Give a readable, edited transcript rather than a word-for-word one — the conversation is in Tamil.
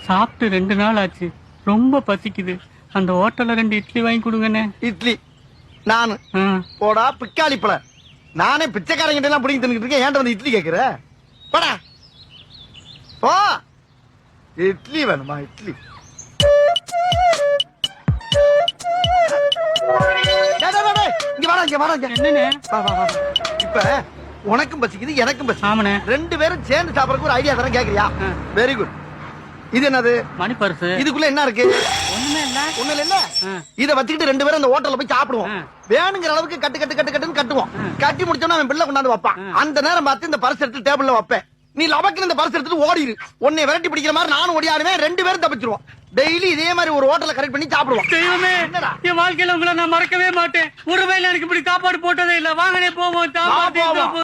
சாப்பிட்டு 2 நாள் ஆச்சு, ரொம்ப பசிக்குது. அந்த ஹோட்டல்ல 2 இட்லி வாங்கி கொடுங்கண்ணே. இட்லி நானு போடா பிக்காளி பழ. நானே பிச்சைக்காரங்கிட்ட எல்லாம் பிடிங்கி தின்னுட்டு இருக்கேன். ஏன்டா வந்து இட்லி கேக்குற? போடா போ. இட்லி வேணுமா? இட்லி இங்க வாடா, இங்க வாடா. என்னண்ணே? இப்ப உனக்கும் பசிக்குது எனக்கும் பசி. ஆமாண்ணே. 2 பேரும் சேர்ந்து சாப்பிடறதுக்கு ஒரு ஐடியா தரேன், கேக்குறியா? Very good. இது என்னது? மணி பர்ஸ். இதுக்குள்ள என்ன இருக்கு? ஒண்ணுமே இல்ல. ஒண்ணு இல்ல. இத வச்சுக்கிட்டு 2 பேரும் அந்த ஹோட்டல்ல போய் சாப்பிடுவோம். வேணுங்கிற அளவுக்கு கட்டு கட்டு கட்டு கட்டுன்னு கட்டுவோம். கட்டி முடிச்சோன்னா அவன் பிள்ளை கொண்டாந்து வைப்பான். அந்த நேரம் பார்த்து இந்த பர்ஸ் எடுத்து டேபிள்ல வைப்பேன். நீ லபக்குன்னு இந்த பர்ஸ் எடுத்துட்டு ஓடிடு. உன்னை விரட்டி பிடிக்கிற மாதிரி நானும் ஓடியாருவேன். 2 பேரும் தப்பிச்சிருவோம். டெய்லி இதே மாதிரி ஒரு ஹோட்டல்ல கரெக்ட் பண்ணி சாப்பிடுவோம். தெய்வமே, என்னடா என் வாழ்க்கையில உங்களை நான் மறக்கவே மாட்டேன். ஒரு வேளை எனக்கு இப்படி சாப்பாடு போட்டதே இல்ல. வாங்கனே போவோம்.